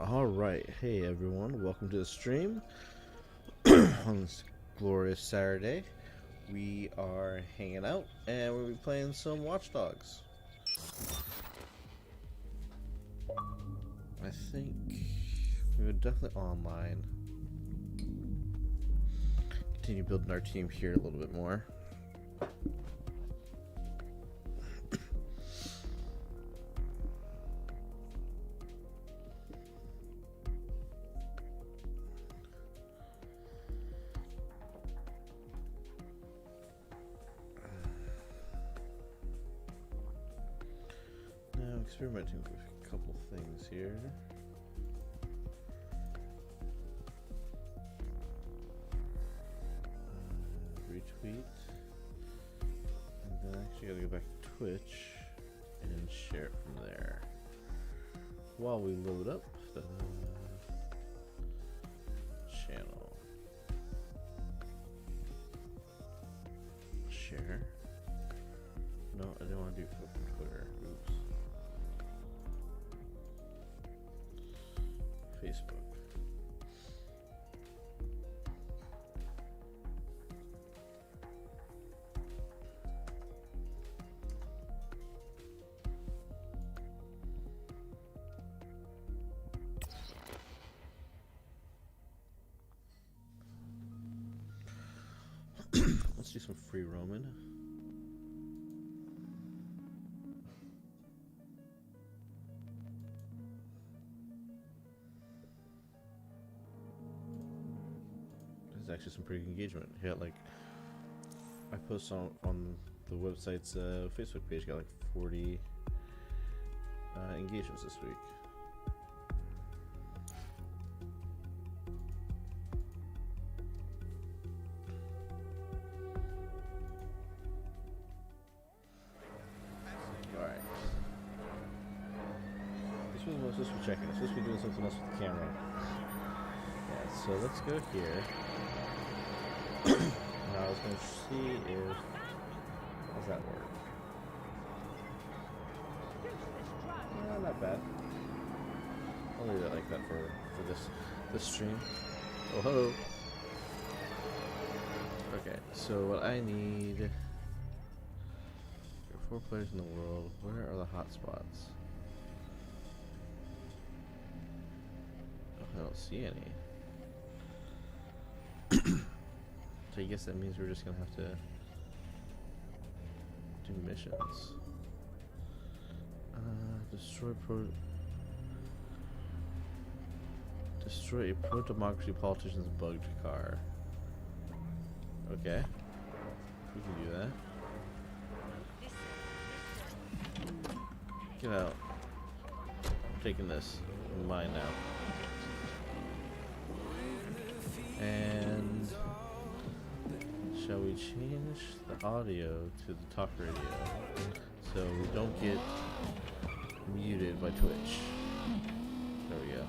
Alright, hey everyone, welcome to the stream on this glorious Saturday. We are hanging out and we'll be playing some Watch Dogs. I think we're definitely online. Continue building our team here a little bit more. Experimenting with a couple things here. Retweet. And then actually gotta go back to Twitch and share it from there. While we load up the channel. Share. No, I didn't want to do it from Twitter. Oops. Facebook. Let's do some free roaming. Actually some pretty good engagement. Yeah, like I post on the website's Facebook page, got like 40 engagements this week. Alright. This was supposed to be checking. It's supposed to be doing something else with the camera. Yeah, so let's go here. Now I was going to see if... How's that work? Not bad. I'll leave it like that for this stream. Oh, hello. Okay, so what I need... There are 4 players in the world. Where are the hotspots? Oh, I don't see any. I guess that means we're just gonna have to do missions. Destroy a pro-democracy politician's bugged car. Okay, we can do that. Get out. I'm taking this in mine now. And shall we change the audio to the talk radio so we don't get muted by Twitch? There we go.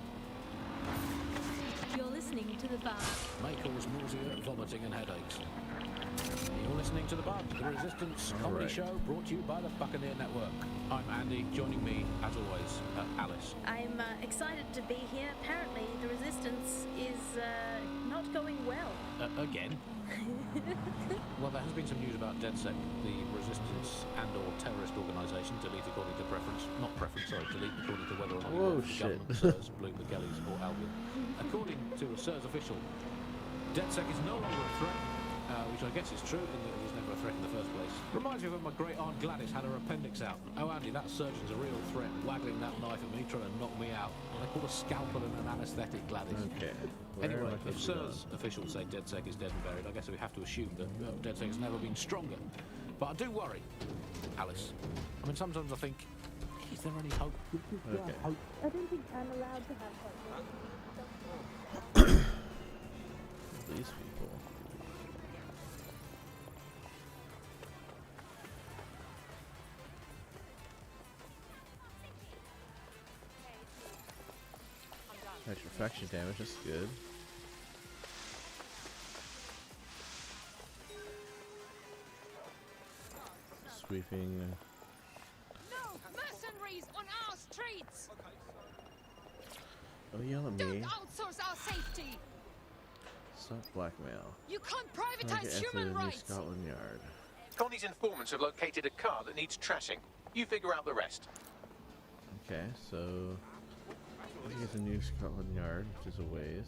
You're listening to The Bug. May cause nausea, vomiting and headaches. You're listening to The Bug, the Resistance comedy show brought to you by the Buccaneer Network. I'm Andy, joining me, as always, Alice. I'm excited to be here. Apparently, the Resistance is not going well. Again? Well, there has been some news about DedSec, the resistance and/or terrorist organisation, delete according to preference. Not preference, sorry, delete according to whether or not Whoa, the shit. government serves Bloomberg Gellies or Albion. According to a SIRS official, DedSec is no longer a threat, which I guess is true in that it was never a threat in the first place. Reminds me of when my great aunt Gladys had her appendix out. Oh, Andy, that surgeon's a real threat, waggling that knife at me, trying to knock me out. They call a scalpel and an anaesthetic, Gladys. Okay. Anyway, if SIRS officials say DedSec is dead and buried, I guess we have to assume that DedSec has never been stronger. But I do worry, Alice. I mean, sometimes I think, is there any hope? Okay. I don't think I'm allowed to have These people. Extra faction damage, that's good. Sweeping. No mercenaries on our streets. Oh Don't yell at Don't me. outsource our safety. Stop blackmail. You can't Trying to privatize enter human the New rights. Scotland Yard. Connie's informants have located a car that needs trashing. You figure out the rest. Okay, so I think it's a New Scotland Yard, which is a ways.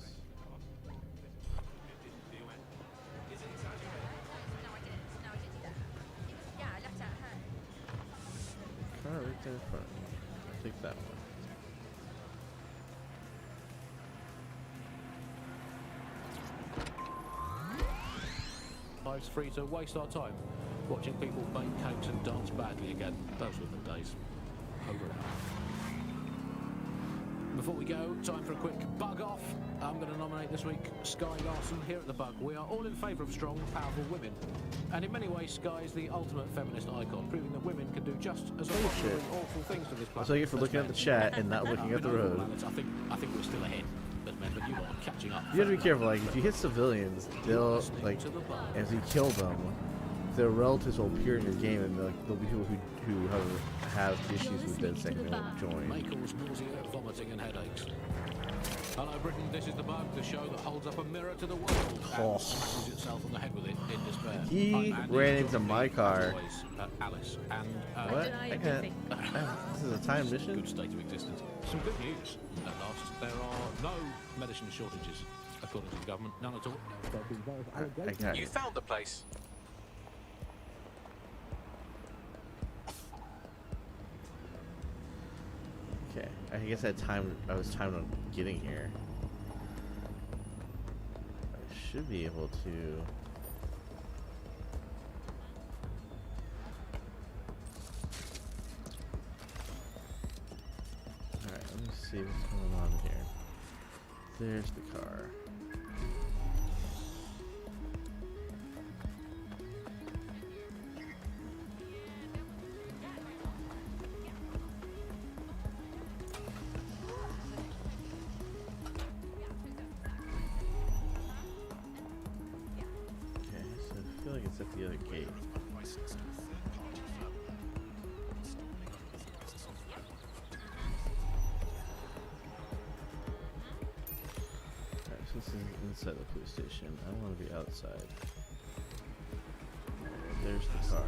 Car right there in front of me. I'll take that one. Life's free to waste our time watching people bake cakes and dance badly again. Those were the days. Over and out. Before we go, time for a quick bug off. I'm going to nominate this week Sky Larson here at the Bug. We are all in favour of strong, powerful women. And in many ways, Sky is the ultimate feminist icon, proving that women can do just as shit. awful things to this planet. That's what you get for as looking at men. the chat and not looking at the road. I think we're still ahead as men, but you are catching up. You have to be careful, like, if you hit civilians, they'll, like, if you kill them, their relatives will appear in your game, and like, there'll be people who have issues with it saying they won't join. May cause nausea, vomiting and headaches. Hello Britain, this is the Bug, the show that holds up a mirror to the world Oh. and smashes itself on the head with it in despair. He I'm Andy, ran joining into me, my as car. always, Alice, and What? deny I can't. everything. This is a time mission? good state of existence. Some good news at last. There are no medicine shortages, according to the government. None at all. I got You it. found the place. Okay. I guess I was timed on getting here. I should be able to. Alright, let me see what's going on here. There's the car. Okay, so I feel like it's at the other gate. Alright, so this is inside the police station. I want to be outside. There's the car.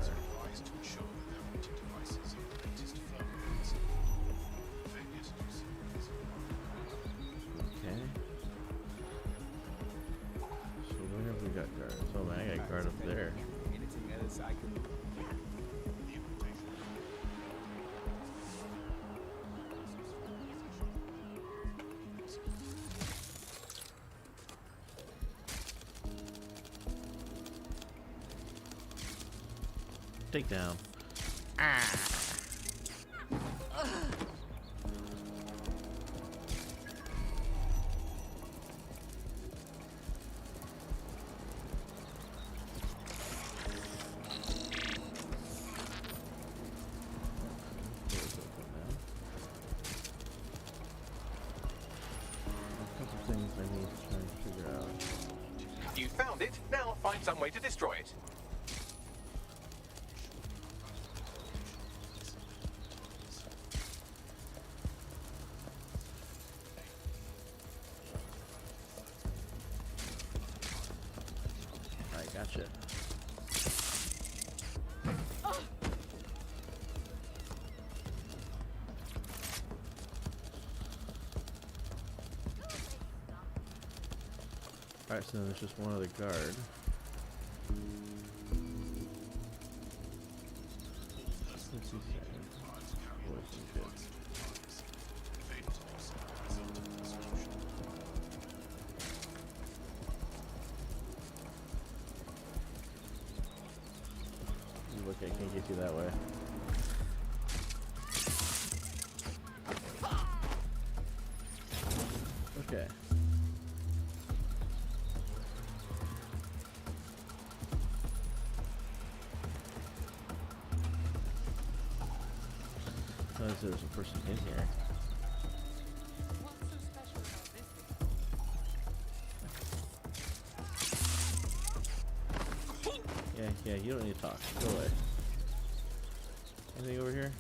Okay. So where have we got guards? Oh man, I got a guard up there. Take down. Doors open now. A couple things I need to try and figure out. You found it. Now find some way to destroy it. I gotcha. Alright, so then there's just one other guard. What's he saying? Boys and kids. Look, I can't get you that way. Okay. Oh, there's a person in here. What's so special about this? Yeah, you don't need to talk. Go away. Anything over here?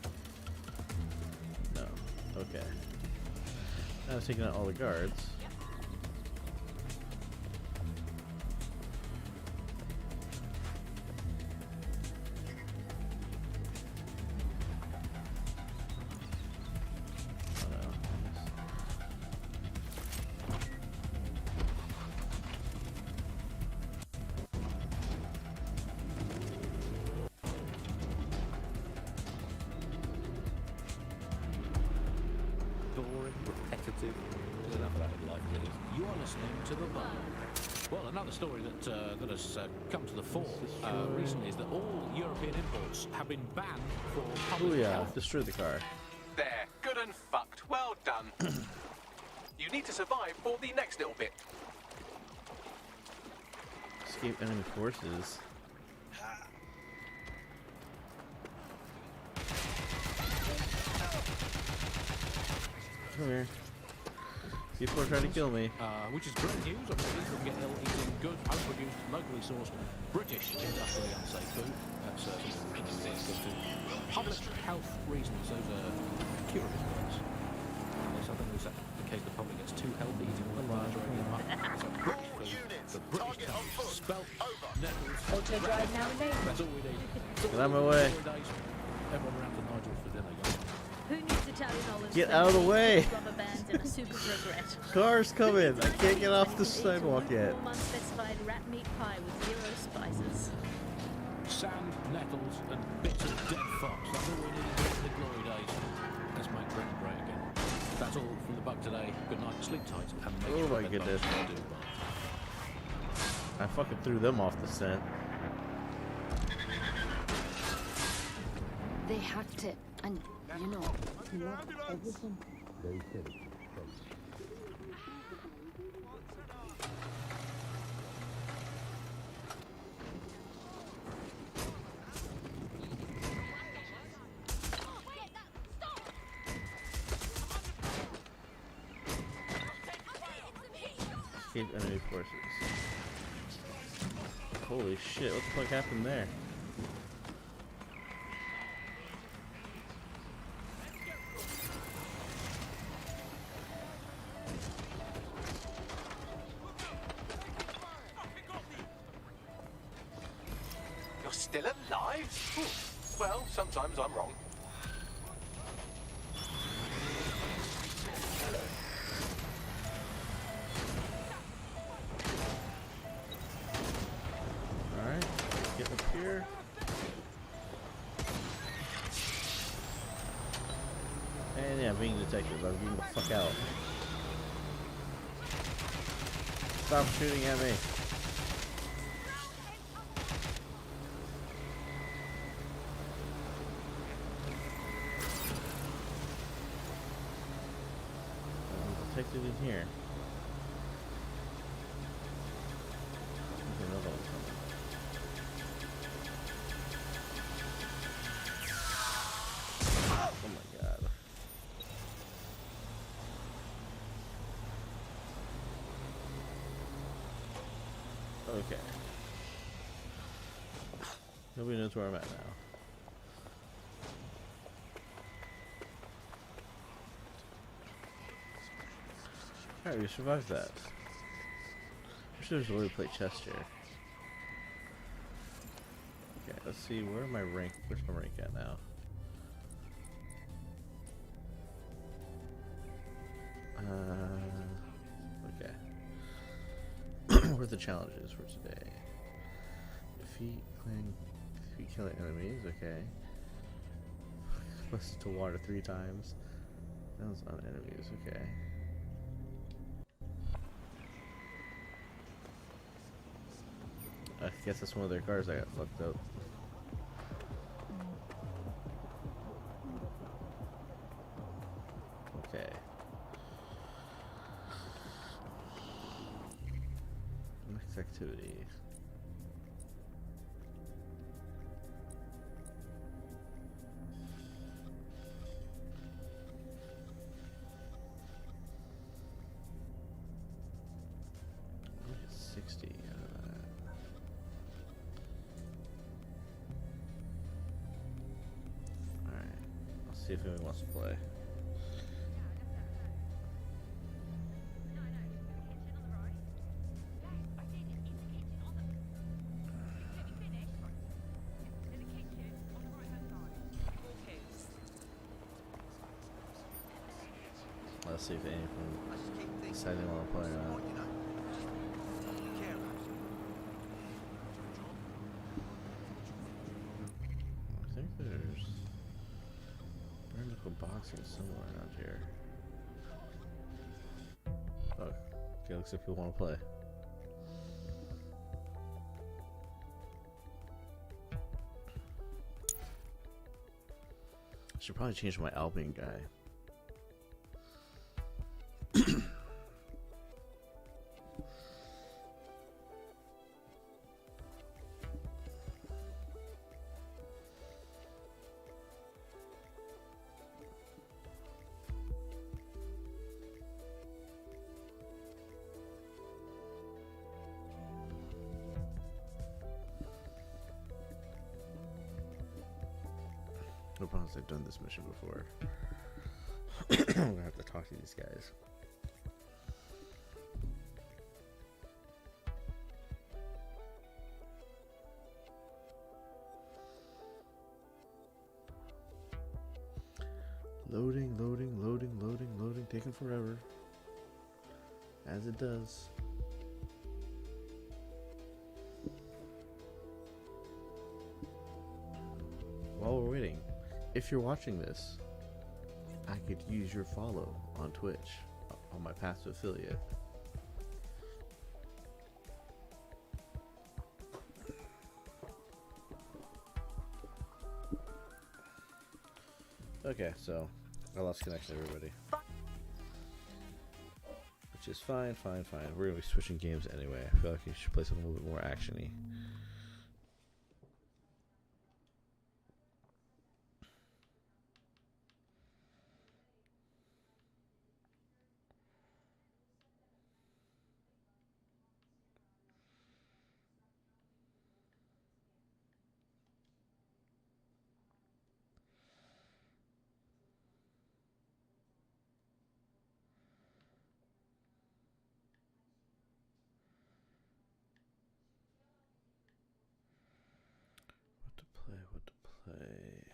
No. Okay. I was taking out all the guards. Oh, no. Boring, repetitive. There's enough of that in life, really. You are listening to The Bubble. Well, another story that has come to the fore recently is that all European imports have been banned for Oh public yeah, health. destroy the car. There, good and fucked. Well done. You need to survive for the next little bit. Escape enemy forces. Come here. People are trying to kill me. Which is great news. Obviously, you can get eating good, home-produced, locally sourced, British industrially unsafe food. That's something we can do to public health reasons. Those are curious words. There's something that in case the public gets too healthy eating all the Mediterranean mutton. So British food, the British taste, spelt, nettles. Auto drive now and then. That's all we need. Get out of my way. Everyone around to Nigel for dinner, guys. Who needs Italian olives? Get for out of the way. Rubber bands and a soup of regret. Car's coming. I can't get off the sidewalk yet. Warm unspecified rat meat pie with 0 spices. Sand, nettles, and bits of dead fox. That's all we need in the glory days. Let's make Britain great again. That's all from the bug today. Good night, sleep tight, and make Oh sure my that goodness. bugs do bite. I fucking threw them off the scent. They hacked it, and you know, not everything. Escape enemy forces. Holy shit, what the fuck happened there? You're still alive? Ooh. Well, sometimes I'm wrong. Alright, get up here. And yeah, being detective, I'm getting the fuck out. Stop shooting at me. I'm detected in here. There's another one coming. Oh my god. Okay. Nobody knows where I'm at now. Alright, we survived that. Wish there was a way to play chess here. Okay, let's see, where's my rank at now? Okay. What are the challenges for today? Defeat killing enemies, okay. Listen to water 3 times. Bounce on enemies, okay. I guess that's one of their cars I got fucked up. Okay. Next activity. Look at 60 out of that. Alright. I'll see if anyone wants to play. see if any of them decide they want to play or not. I think there's a boxing somewhere around here. Oh, okay, looks like people want to play. Should probably change my Albion guy. No problems, I've done this mission before. I'm gonna have to talk to these guys. Loading, loading, loading, loading, loading, taking forever. As it does. While we're waiting, if you're watching this, I could use your follow on Twitch on my path to affiliate. Okay, so I lost connection, everybody. Which is fine, fine, fine. We're gonna be switching games anyway. I feel like we should play something a little bit more actiony. What to play?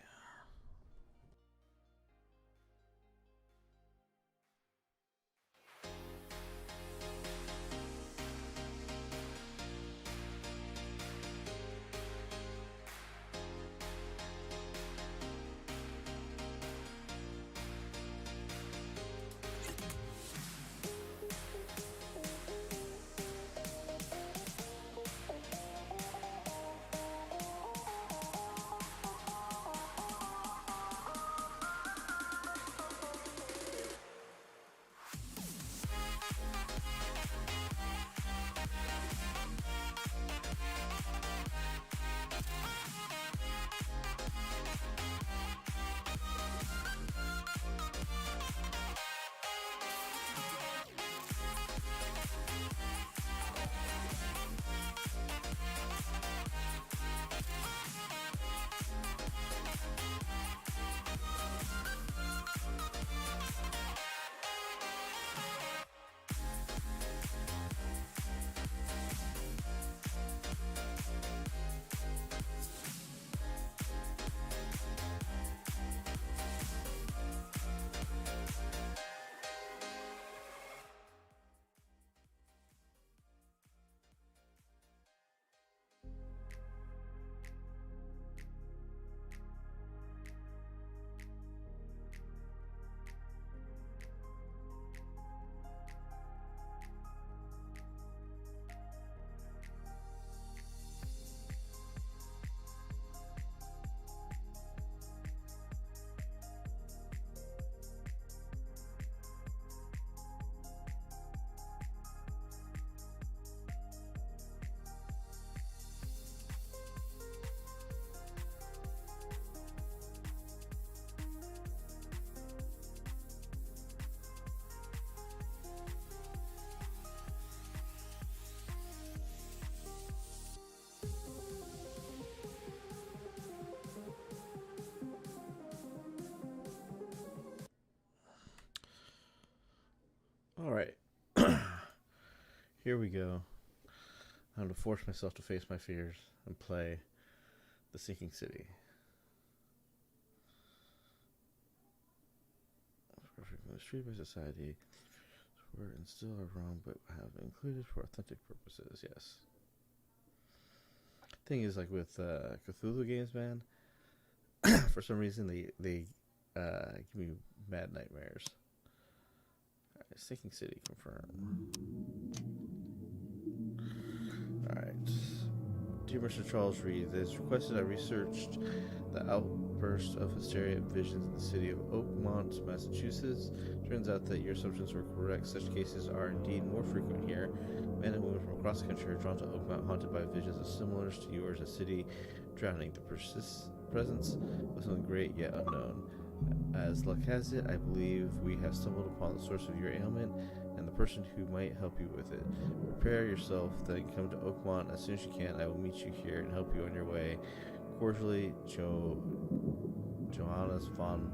All right. Here we go. I'm going to force myself to face my fears and play The Sinking City. Street by society. over and still are wrong, but have included for authentic purposes. Yes. Thing is, like with Cthulhu games, man. For some reason, they give me mad nightmares. All right, Sinking City confirm. All right. Dear Mr. Charles Reed, it is requested I researched the outburst of hysteria and visions in the city of Oakmont, Massachusetts. Turns out that your assumptions were correct. Such cases are indeed more frequent here. Men and women from across the country are drawn to Oakmont, haunted by visions of similars to yours, a city drowning. The presence of something great yet unknown. As luck has it, I believe we have stumbled upon the source of your ailment and the person who might help you with it. Prepare yourself, then come to Oakmont as soon as you can. I will meet you here and help you on your way. Cordially, Johannes von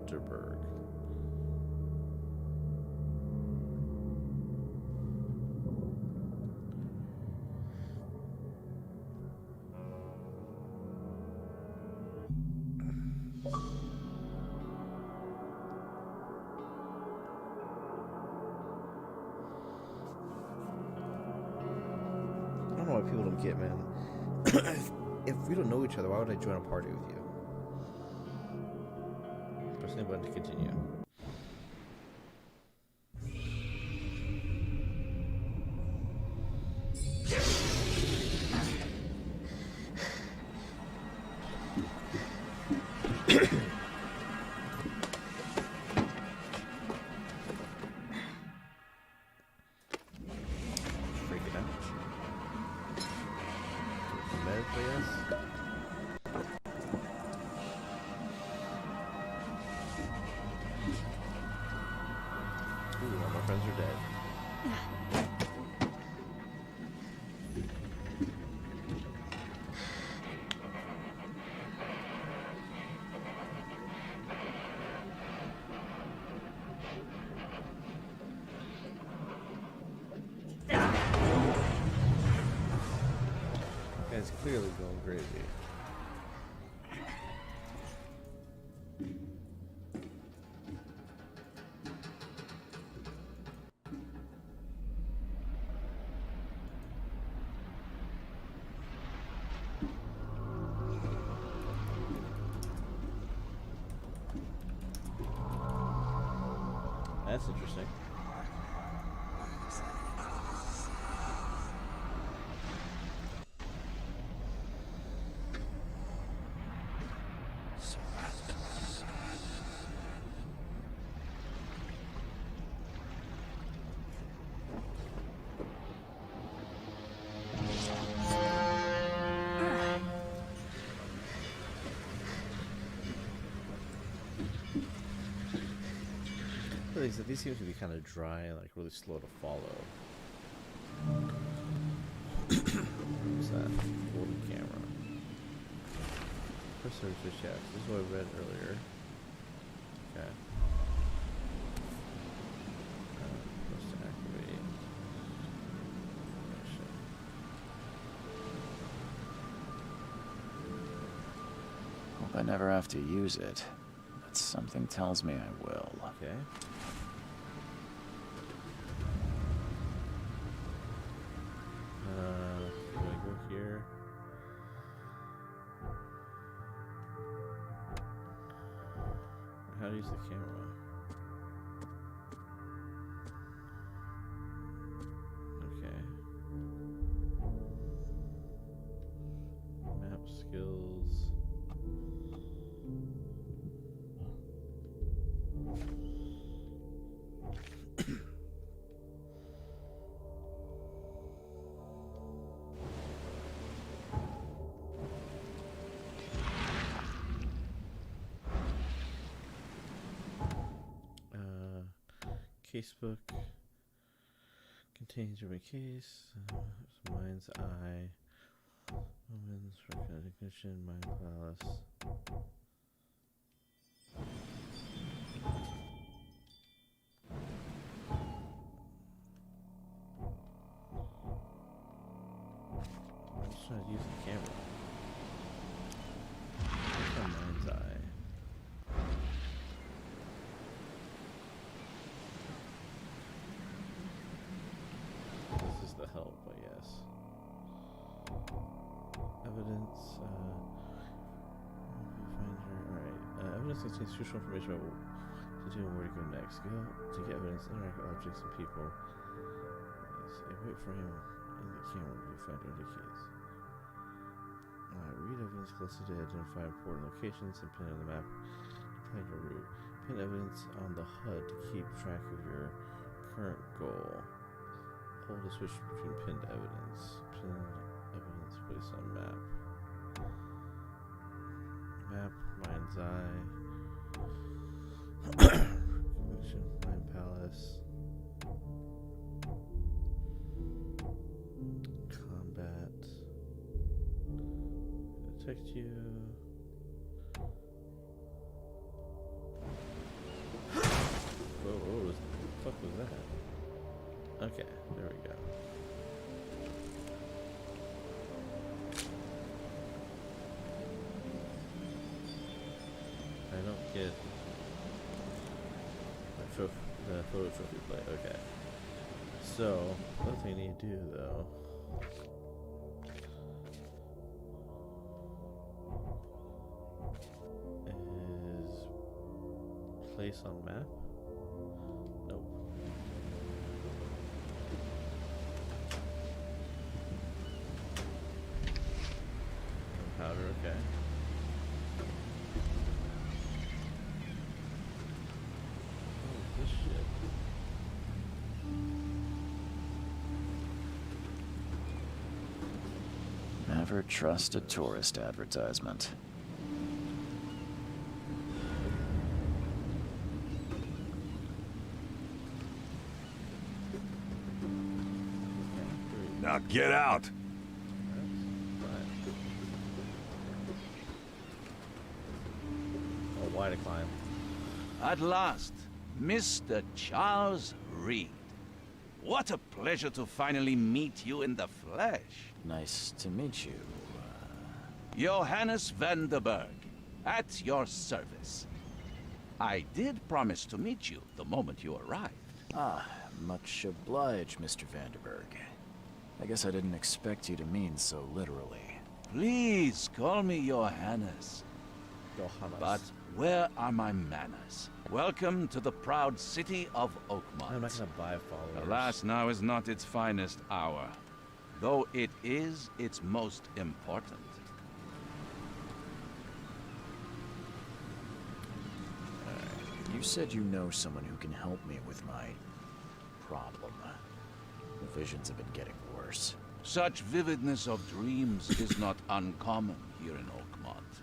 der Berg. People don't get, man. If we don't know each other, why would I join a party with you? Press the button to continue. It's clearly going crazy. That's interesting. These seem to be kind of dry and like really slow to follow. What's that? Golden camera. Press search switch. Yeah, this is what I read earlier. Okay. Press to activate. Hope I never have to use it, but something tells me I will. Okay. Do I go here? How to use the camera? Okay. Map skills. Casebook contains your case, mind's eye, moments, recognition, mind palace. I'm just trying to use the camera. What's my mind's eye? I guess. Evidence. Alright. Evidence contains crucial information about what to do and where to go next. Go to get evidence, interact with objects and people. Yes, wait for him in the camera to find early keys. Read evidence closely to identify important locations and pin on the map. Plan your route. Pin evidence on the HUD to keep track of your current goal. Hold the switch between pinned evidence. Pin evidence placed on map. Map, mind's eye. Mission, Mind Palace. Combat. Detect you. Whoa, what the fuck was that? Okay, there we go. I don't get the photo trophy play. Okay. So, what thing I need to do though is place on map. Nope. Powder, okay. What is this shit? Never trust a tourist advertisement. Now get out! Oh, why to climb? At last, Mr. Charles Reed. What a pleasure to finally meet you in the flesh. Nice to meet you. Johannes Vanderberg, at your service. I did promise to meet you the moment you arrived. Ah, much obliged, Mr. Vanderberg. I guess I didn't expect you to mean so literally. Please call me Johannes. But where are my manners? Welcome to the proud city of Oakmont. I'm not gonna buy followers. Alas, now is not its finest hour, though it is its most important. You said you know someone who can help me with my problem. The visions have been getting worse. Such vividness of dreams is not uncommon here in Oakmont.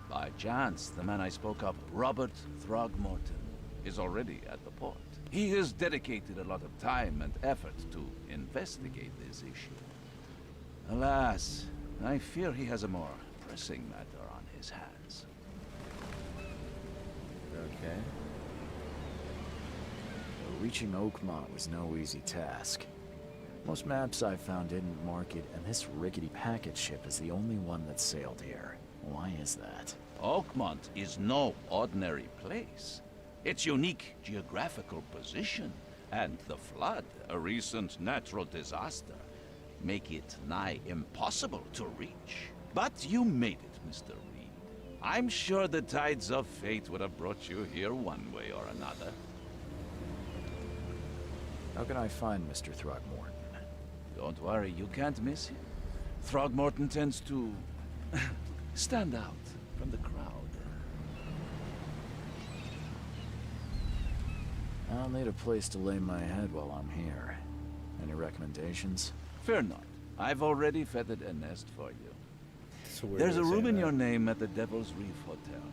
By chance, the man I spoke of, Robert Throgmorton, is already at the port. He has dedicated a lot of time and effort to investigate this issue. Alas, I fear he has a more pressing matter on his hands. Okay. Reaching Oakmont was no easy task. Most maps I found didn't mark it, and this rickety packet ship is the only one that sailed here. Why is that? Oakmont is no ordinary place. Its unique geographical position and the flood, a recent natural disaster, make it nigh impossible to reach. But you made it, Mr. Reed. I'm sure the tides of fate would have brought you here one way or another. How can I find Mr. Throgmorton? Don't worry, you can't miss him. Throgmorton tends to stand out from the crowd. I'll need a place to lay my head while I'm here. Any recommendations? Fear not. I've already feathered a nest for you. So where There's do a they say room in that? your name at the Devil's Reef Hotel.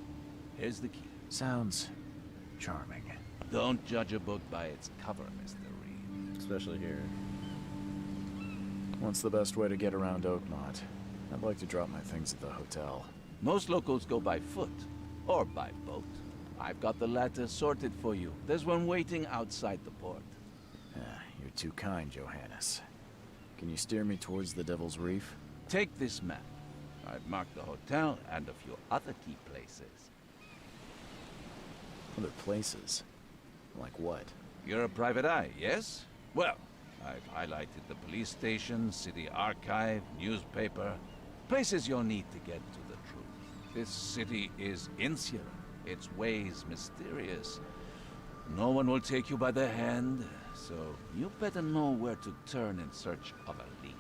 Here's the key. Sounds charming. Don't judge a book by its cover, Mr. Reed. Especially here. What's the best way to get around Oakmont? I'd like to drop my things at the hotel. Most locals go by foot or by boat. I've got the latter sorted for you. There's one waiting outside the port. You're too kind, Johannes. Can you steer me towards the Devil's Reef? Take this map. I've marked the hotel and a few other key places. Other places? Like what? You're a private eye, yes? Well, I've highlighted the police station, city archive, newspaper, places you'll need to get to the truth. This city is insular, its ways mysterious. No one will take you by the hand, so you better know where to turn in search of a lead.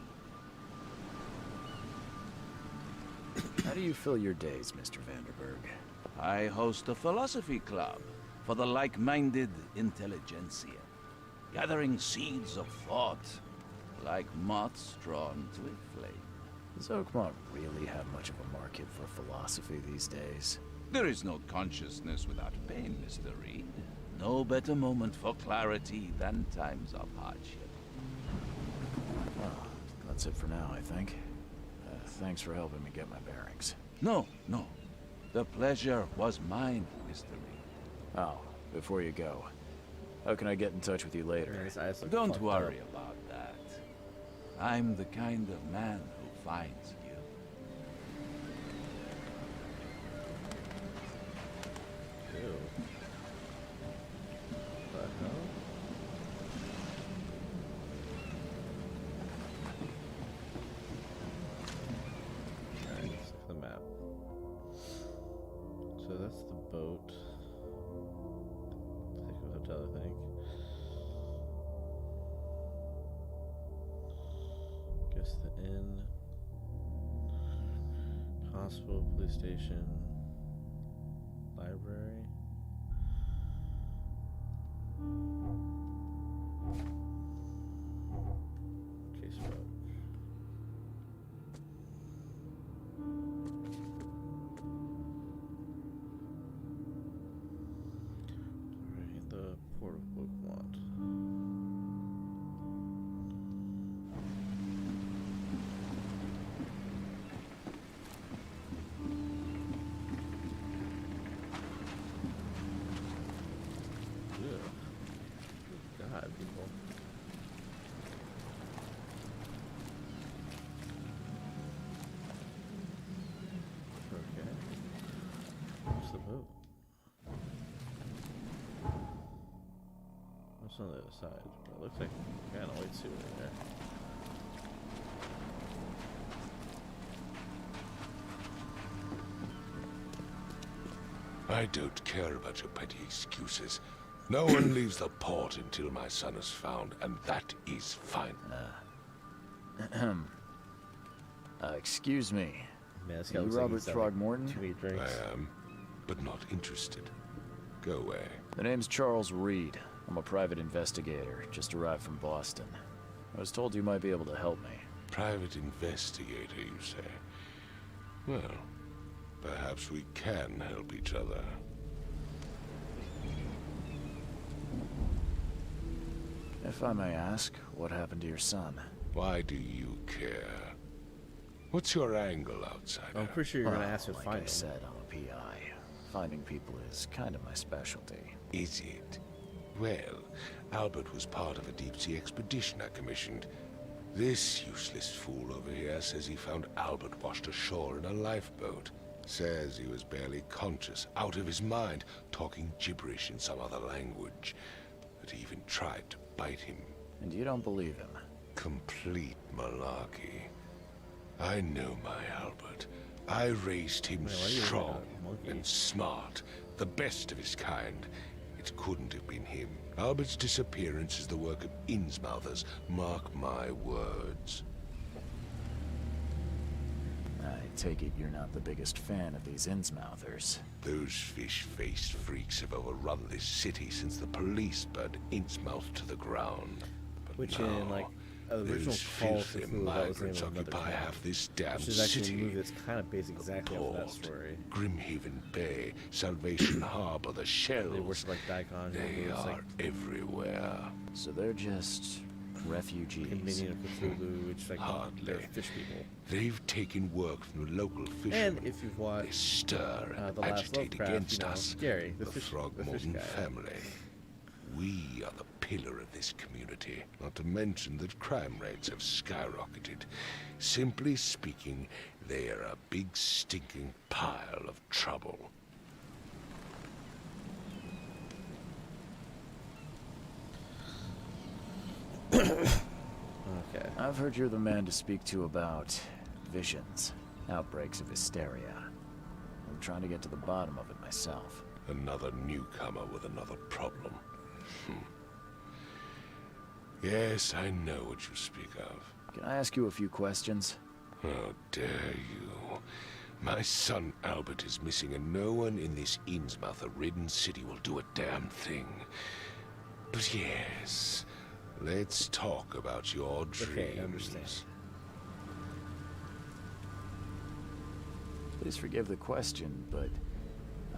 How do you fill your days, Mr. Vanderberg? I host a philosophy club for the like-minded intelligentsia, gathering seeds of thought, like moths drawn to a flame. Does Oakmont really have much of a market for philosophy these days? There is no consciousness without pain, Mr. Reed. No better moment for clarity than times of hardship. Well, that's it for now, I think. Thanks for helping me get my bearings. No, no. The pleasure was mine, Mr. Reed. Oh, before you go, how can I get in touch with you later? Man, his eyes look Don't fucked worry up. about that. I'm the kind of man who finds you. Ew. What the hell? Alright, let's look at the map. So that's the boat. Take a hotel, I think. Guess the inn. Hospital, police station, library. Case book. Alright, the Port of Oakmont. Ugh. Good God, people. Okay. What's the boat? What's on the other side? It looks like kind of white suit in there. I don't care about your petty excuses. No one leaves the port until my son is found, and that is fine. Excuse me. Man, this You guy looks like Robert he's had, like, Throgmorton? too many drinks. I am, but not interested. Go away. The name's Charles Reed. I'm a private investigator, just arrived from Boston. I was told you might be able to help me. Private investigator, you say? Well, perhaps we can help each other. If I may ask, what happened to your son? Why do you care? What's your angle, outsider? I'm pretty sure you're gonna ask to like find I him. said, I'm a PI. Finding people is kind of my specialty. Is it? Well, Albert was part of a deep-sea expedition I commissioned. This useless fool over here says he found Albert washed ashore in a lifeboat. Says he was barely conscious, out of his mind, talking gibberish in some other language. That he even tried to bite him. And you don't believe him? Complete malarkey. I know my Albert. I raised him Man, why are you strong like a monkey? and smart, the best of his kind. It couldn't have been him. Albert's disappearance is the work of Innsmouthers. Mark my words. I take it you're not the biggest fan of these Innsmouthers. Those fish-faced freaks have overrun this city since the police burned Innsmouth to the ground. But Which now, in, like, the original those Call of filthy Cthulhu, that was the name migrants of another occupy town. half this damn Which is actually a city. movie that's kind of based exactly off that Port, story. Grimhaven Bay, Salvation Harbor, the Shells. They worship like Daikon. They it's are like everywhere. So they're just refugees. Dominion of Cthulhu, which like Hardly. they're fish people. They've taken work from the local fishermen. And if you've They watched stir and The Last agitate Lovecraft, against you know, us, Gary, the fish Throgmorton guy. family. We are the pillar of this community, not to mention that crime rates have skyrocketed. Simply speaking, they are a big stinking pile of trouble. I've heard you're the man to speak to about visions, outbreaks of hysteria. I'm trying to get to the bottom of it myself. Another newcomer with another problem. Yes, I know what you speak of. Can I ask you a few questions? How dare you? My son Albert is missing, and no one in this Innsmouth-ridden city will do a damn thing. But yes, let's talk about your dreams. Okay, I understand. Please forgive the question, but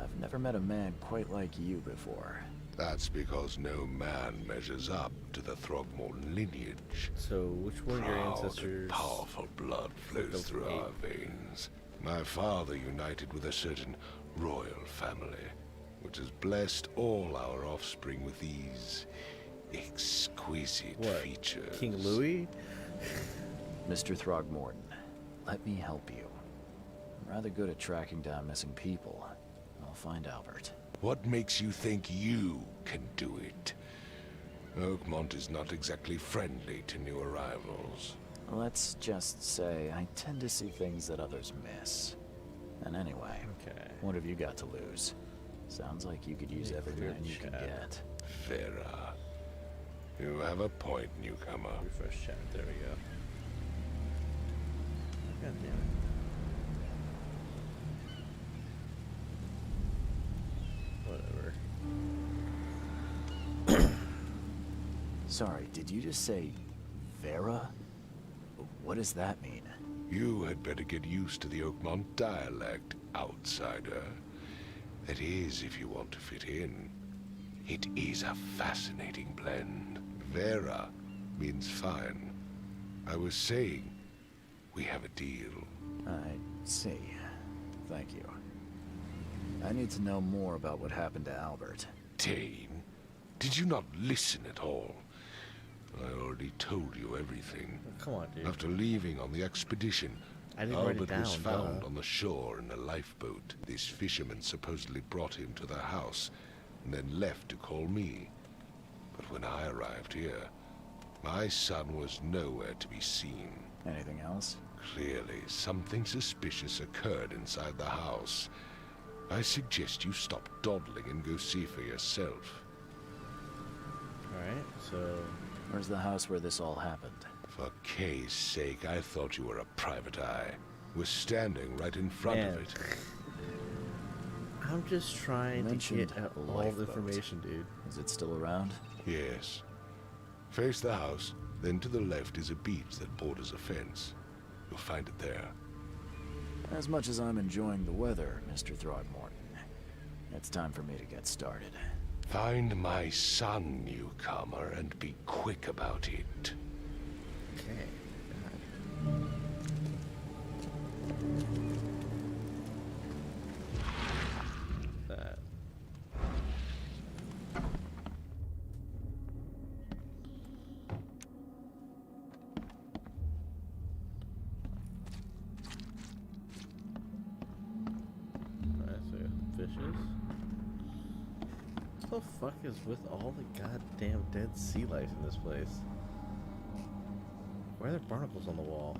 I've never met a man quite like you before. That's because no man measures up to the Throgmorton lineage. So, which one of your Proud and ancestors? powerful blood flows through our veins. My father united with a certain royal family, which has blessed all our offspring with these exquisite What? features. King Louis? Mr. Throgmorton, let me help you. I'm rather good at tracking down missing people. I'll find Albert. What makes you think you can do it? Oakmont is not exactly friendly to new arrivals. Let's just say I tend to see things that others miss. And anyway, Okay. what have you got to lose? Sounds like you could use Yeah, every clear man you can chat. get. Vera, you have a point, newcomer. Refresh chat. There we go. God damn it. Whatever. Sorry, did you just say Vera? What does that mean? You had better get used to the Oakmont dialect, outsider. That is, if you want to fit in. It is a fascinating blend. Vera means fine. I was saying, we have a deal. I see. Thank you. I need to know more about what happened to Albert. Dane, did you not listen at all? I already told you everything. Oh, come on, dude. After leaving on the expedition, I didn't write it Albert was down, found duh. on the shore in a lifeboat. This fisherman supposedly brought him to their house and then left to call me. But when I arrived here, my son was nowhere to be seen. Anything else? Clearly, something suspicious occurred inside the house. I suggest you stop dawdling and go see for yourself. Alright, so. Where's the house where this all happened? For Kay's sake, I thought you were a private eye. We're standing right in front of Man. it. I'm just trying to Mentioned get at a all the lifeboat. information, dude. Is it still around? Yes. Face the house, then to the left is a beach that borders a fence. You'll find it there. As much as I'm enjoying the weather, Mr. Throgmorton, it's time for me to get started. Find my son, newcomer, and be quick about it. Okay. That. Alright, so fishes. What the fuck is with all the goddamn dead sea life in this place? Why are there barnacles on the wall?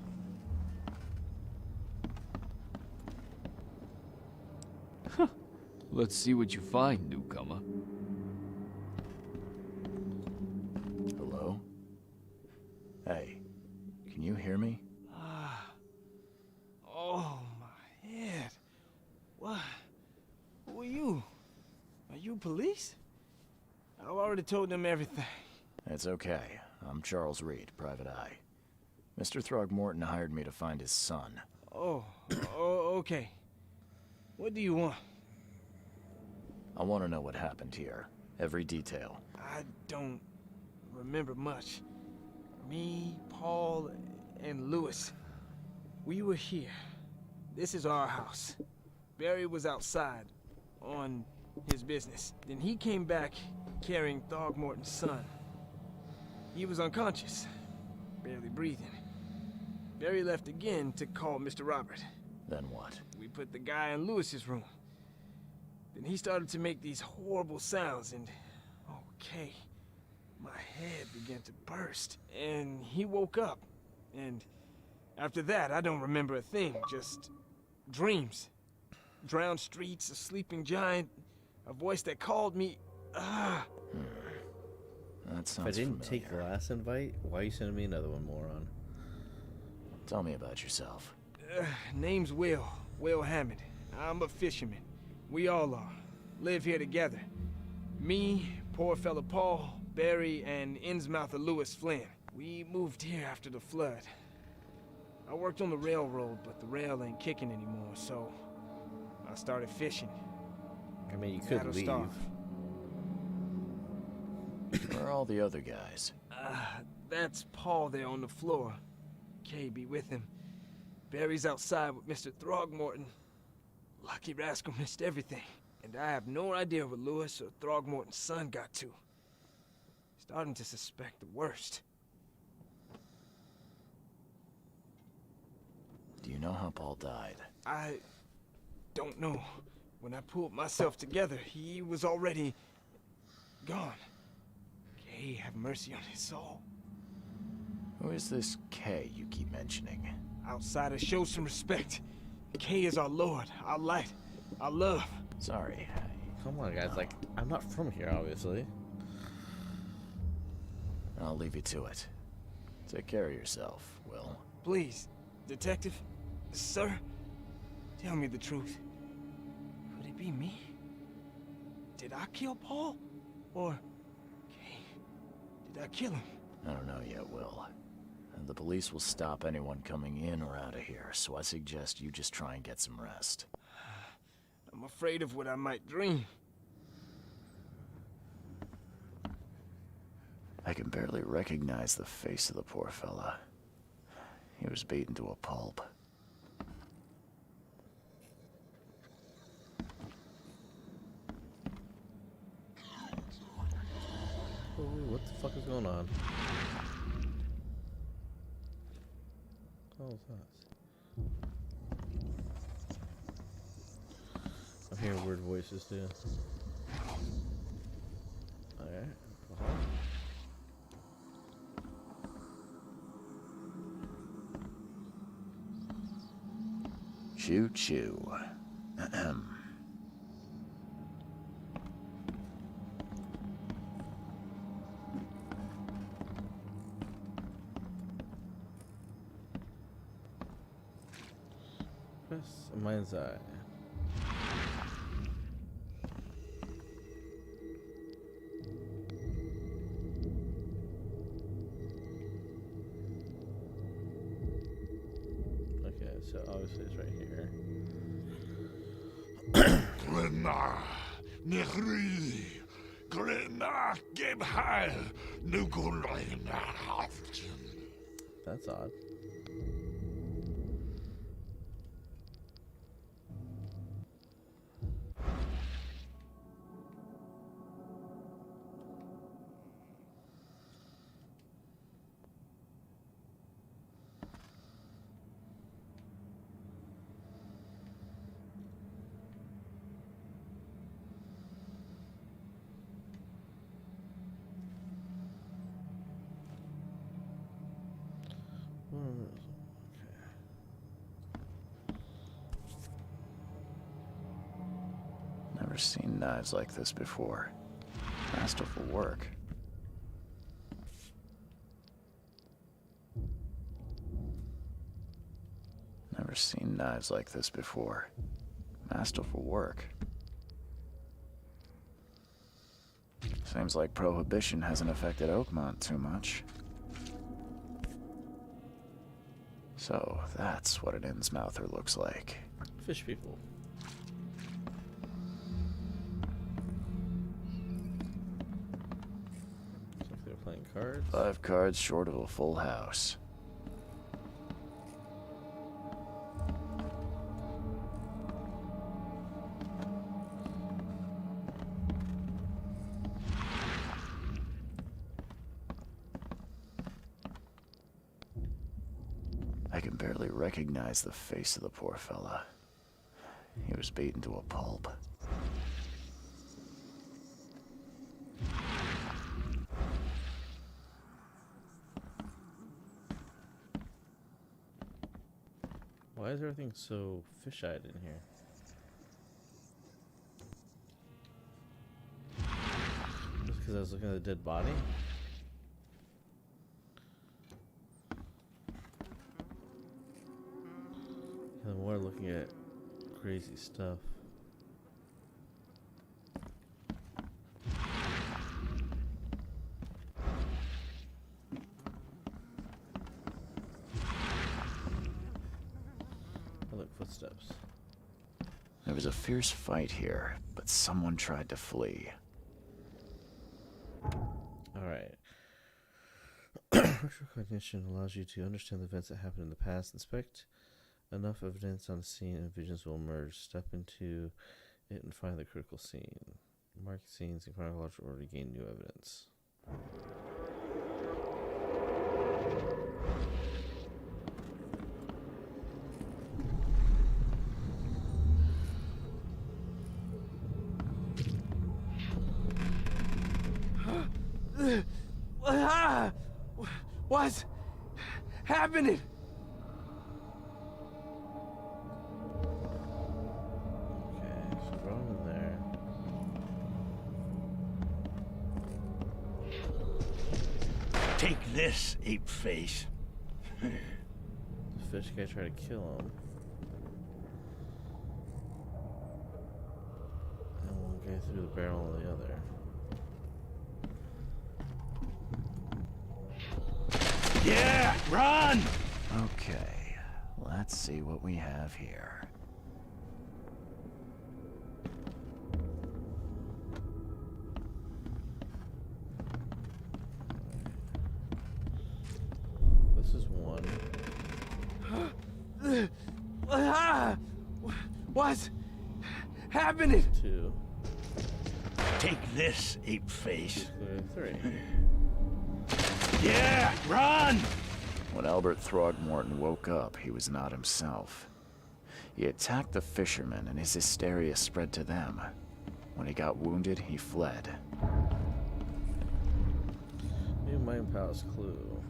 Let's see what you find, newcomer. Hello? Hey, can you hear me? Oh, my head. What? Who are you? Are you police? I've already told them everything. It's okay. I'm Charles Reed, Private Eye. Mr. Throgmorton hired me to find his son. Oh, okay. What do you want? I want to know what happened here. Every detail. I don't remember much. Me, Paul, and Lewis. We were here. This is our house. Barry was outside on his business. Then he came back carrying Throgmorton's son. He was unconscious, barely breathing. Barry left again to call Mr. Robert. Then what? We put the guy in Lewis's room. Then he started to make these horrible sounds and... okay. My head began to burst. And he woke up. And after that, I don't remember a thing, just dreams. Drowned streets, a sleeping giant, a voice that called me. That If I sounds didn't familiar. take the last invite, why are you sending me another one, moron? Tell me about yourself. Name's Will Hammond. I'm a fisherman. We all are. Live here together. Me, poor fella Paul, Barry, and Innsmouther Lewis Flynn. We moved here after the flood. I worked on the railroad, but the rail ain't kicking anymore, so I started fishing. I mean, you could That'll leave. starve. Where are all the other guys? That's Paul there on the floor. Kay be with him. Barry's outside with Mr. Throgmorton. Lucky rascal missed everything. And I have no idea what Lewis or Throgmorton's son got to. Starting to suspect the worst. Do you know how Paul died? I don't know. When I pulled myself together, he was already gone. Kay have mercy on his soul. Who is this Kay you keep mentioning? Outsiders, show some respect. Kay is our lord, our light, our love. Sorry. Come on, guys. Like, I'm not from here, obviously. I'll leave you to it. Take care of yourself, Will. Please, detective, sir, tell me the truth. Could it be me? Did I kill Paul? Or Kay? Did I kill him? I don't know yet, Will. And the police will stop anyone coming in or out of here, so I suggest you just try and get some rest. I'm afraid of what I might dream. I can barely recognize the face of the poor fella. He was beaten to a pulp. Oh, what the fuck is going on? What is that? I'm hearing weird voices too. Alright. Choo choo. Ahem. Press mind's eye. Okay, so obviously it's right here. Glenna, Nehri, Glenna, Gebhal, Nugulena, That's odd. Never seen knives like this before. Masterful work. Never seen knives like this before. Masterful work. Seems like Prohibition hasn't affected Oakmont too much. So, that's what an Innsmouther looks like. Fish people. Looks like they're playing cards. 5 cards short of a full house. I can barely recognize the face of the poor fella. He was beaten to a pulp. Why is everything so fish-eyed in here? Just because I was looking at the dead body? And more looking at crazy stuff. Oh, look, footsteps. There was a fierce fight here, but someone tried to flee. Alright. Structural cognition allows you to understand the events that happened in the past. Inspect enough evidence on a scene and visions will emerge. Step into it and find the critical scene. Mark scenes in chronological order to gain new evidence. What's happening? Okay, so throw him in there. Take this, ape face. The fish guy tried to kill him. And one guy threw the barrel of the other. Yeah, run! Okay, let's see what we have here. This is one. What's happening? Two. Take this, ape face. Three. Yeah, run! When Albert Throgmorton woke up, he was not himself. He attacked the fishermen and his hysteria spread to them. When he got wounded, he fled. New Mind Palace clue.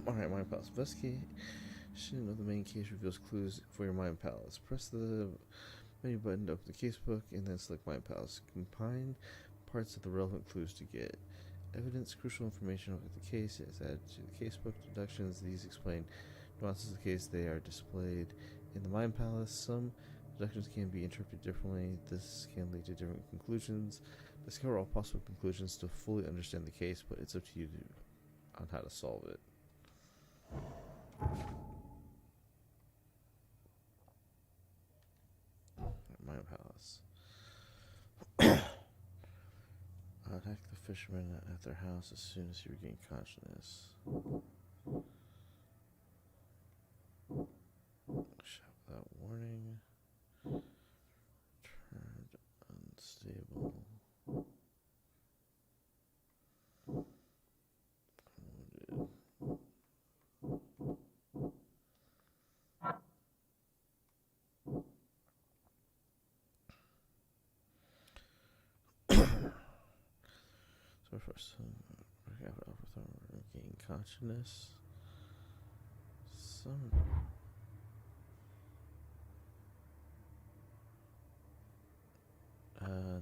Alright, Mind Palace. Investigation of the main case reveals clues for your Mind Palace. Press the menu button to open the casebook and then select Mind Palace. Combine parts of the relevant clues to get evidence. Crucial information about the case is added to the casebook. Deductions, these explain nuances of the case. They are displayed in the Mind Palace. Some deductions can be interpreted differently. This can lead to different conclusions. Discover all possible conclusions to fully understand the case, but it's up to you on how to solve it. Mind Palace. Attack the fishermen at their house as soon as you regain consciousness. Shout without warning. Turned unstable. Wounded. So first, regain consciousness. Some.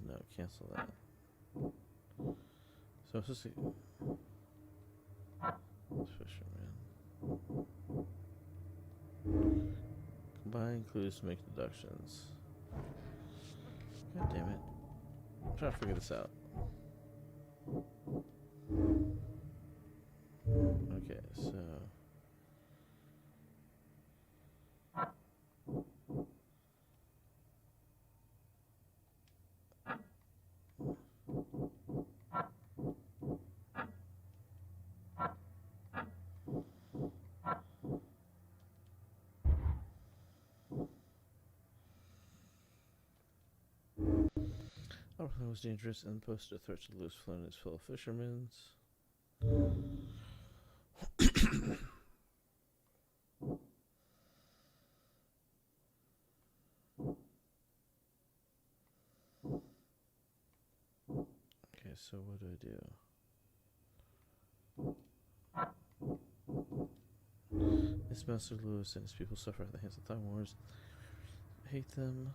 No, cancel that. So it's just fisherman. Combine clues to make deductions. God damn it. I'm trying to figure this out. Okay, so Alpha was dangerous and posed a threat to Lewis Flynn and his fellow fishermen. Okay, so what do I do? His master Lewis and his people suffer at the hands of the Time Wars. I hate them.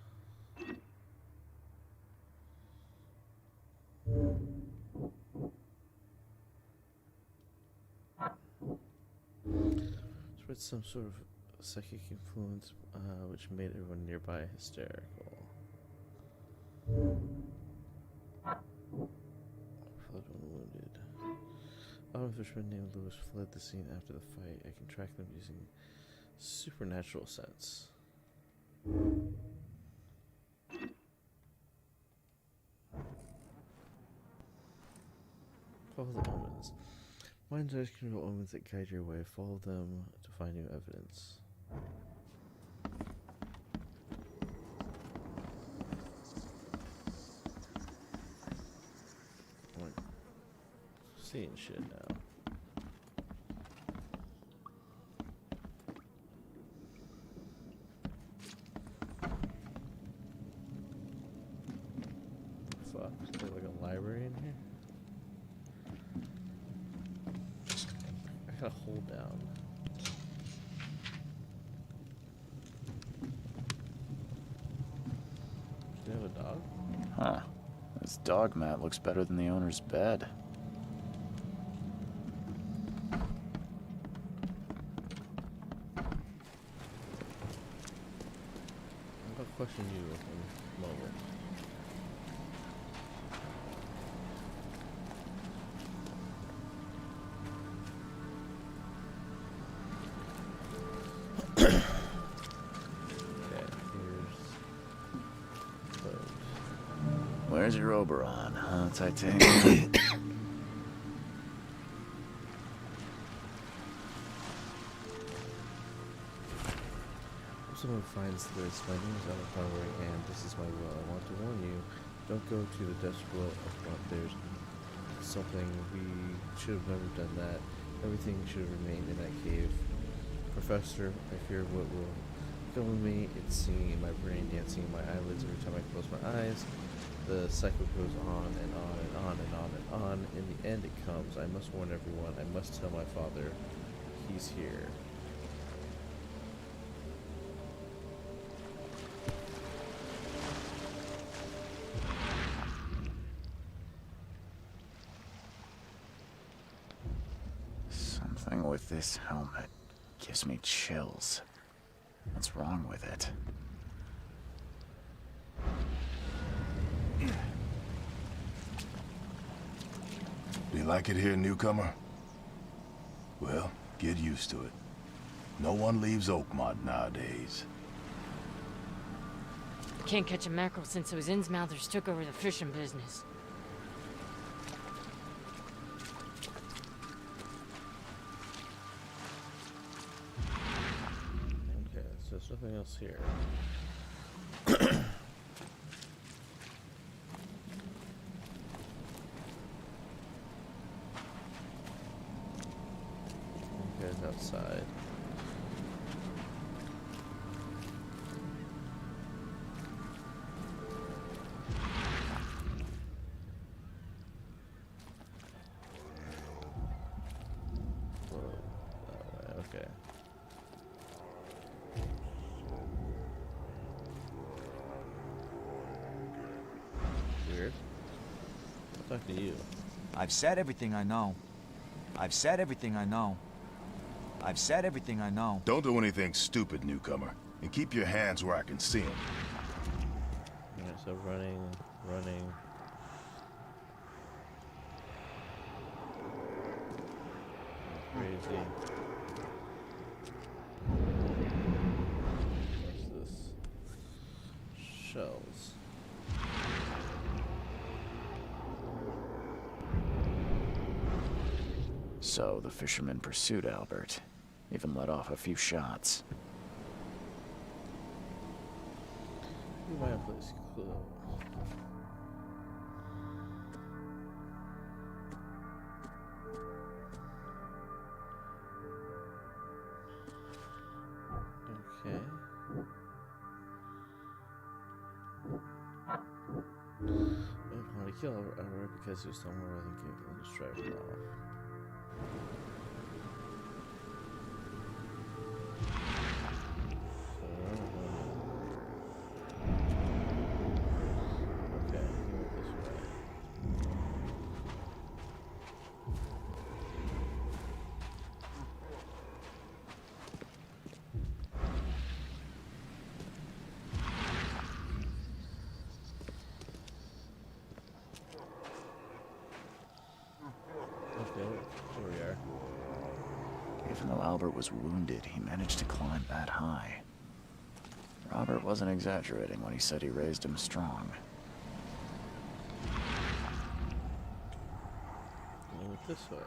Spread some sort of psychic influence, which made everyone nearby hysterical. Fled unwounded. A fisherman named Lewis fled the scene after the fight. I can track them using supernatural sense. Follow the omens. Mind's eyes control omens that guide your way. Follow them to find new evidence. I'm seeing shit now. Fuck, is there like a library in here? I gotta hold down. Do you have a dog? Huh. This dog mat looks better than the owner's bed. I'll question you in a moment. Where's your Oberon, huh, Titanium? If someone finds this, my name is Alejandro, and this is my will. I want to warn you, don't go to the depths below. There's something, we should have never done that. Everything should have remained in that cave. Professor, I fear what will come with me. It's singing in my brain, dancing in my eyelids every time I close my eyes. The cycle goes on and on and on and on and on. In the end it comes. I must warn everyone. I must tell my father. He's here. Something with this helmet gives me chills. What's wrong with it? Do you like it here, newcomer? Well, get used to it. No one leaves Oakmont nowadays. Can't catch a mackerel since those Innsmouthers took over the fishing business. Okay, so there's nothing else here. Outside. Whoa, that way, okay. Weird. I'll talk to you. I've said everything I know. I've said everything I know. I've said everything I know. Don't do anything stupid, newcomer. And keep your hands where I can see them. Alright, so running. Crazy. What's this? Shells. So the fishermen pursued Albert, even let off a few shots. You might have this clue. Okay. I want to kill Albert because he was somewhere rather than give him just drive him off. Even though Albert was wounded, he managed to climb that high. Robert wasn't exaggerating when he said he raised him strong. Going this way.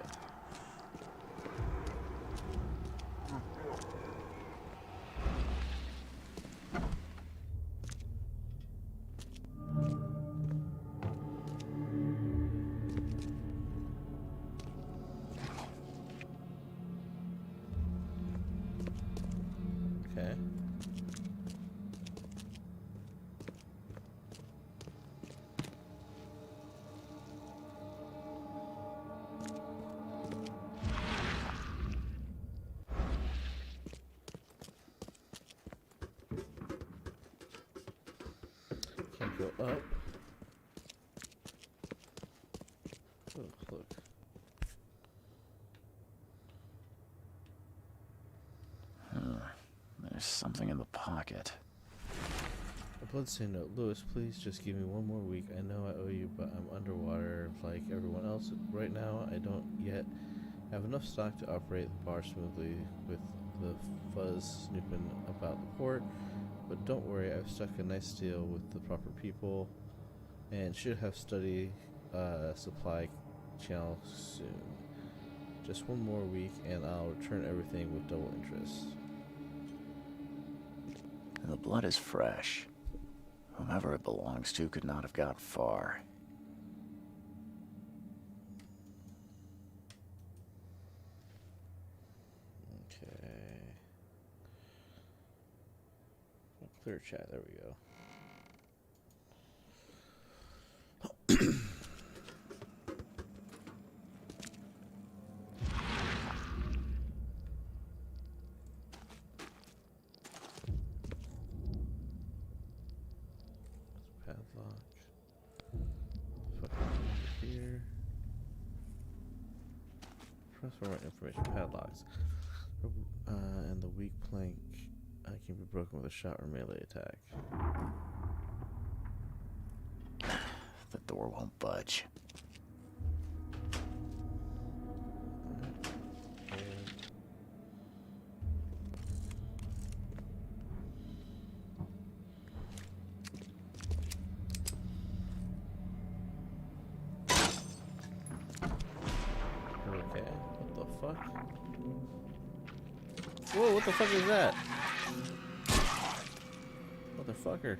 Okay. Can't go up. Oh, look. There's something in the pocket. A bloodstained note. Lewis, please just give me one more week. I know I owe you, but I'm underwater like everyone else. Right now, I don't yet have enough stock to operate the bar smoothly with the fuzz snooping about the port. But don't worry, I've struck a nice deal with the proper people and should have steady supply channel soon. Just one more week and I'll return everything with double interest. And the blood is fresh. Whomever it belongs to could not have got far. Okay. Clear chat, there we go. Padlock. Fucking here. Press for more information. Padlocks. And the weak plank can be broken with a shot or melee attack. The door won't budge. Okay, what the fuck? Whoa, what the fuck is that? Motherfucker.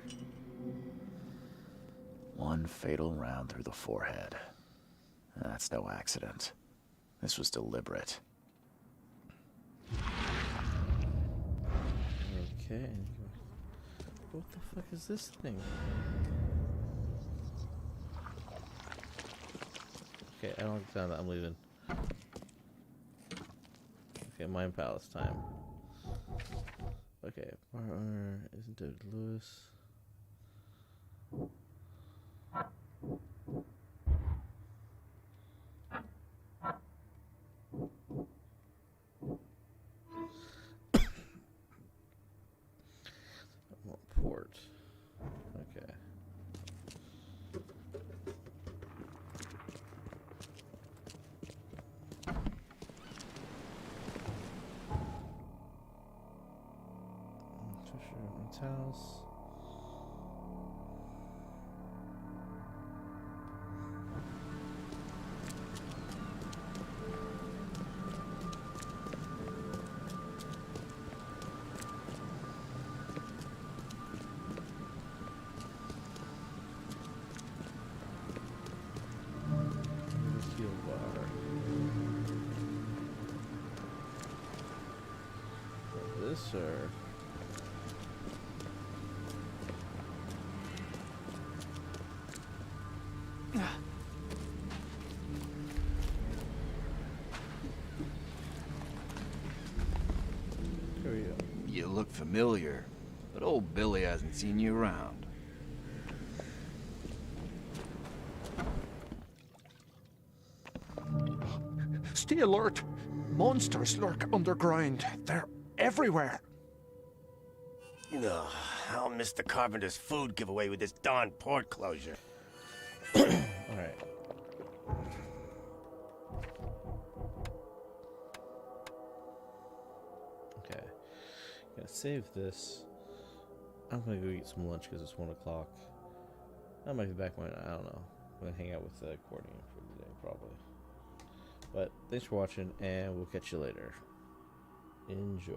One fatal round through the forehead. That's no accident. This was deliberate. Okay. What the fuck is this thing? Okay, I don't understand that. I'm leaving. Okay, Mind Palace time. Okay, bar owner isn't David Lewis. Port. Okay. Fisherman's house. Heal bar. This, sir. Here we go. You look familiar, but old Billy hasn't seen you around. Stay alert. Monsters lurk underground. They're everywhere. No, I'll miss the Carpenter's food giveaway with this darn port closure. Alright. Gonna save this. I'm gonna go eat some lunch because it's 1 o'clock. I might be back when, I don't know. I'm gonna hang out with the accordion for the day, probably. But thanks for watching, and we'll catch you later. Enjoy.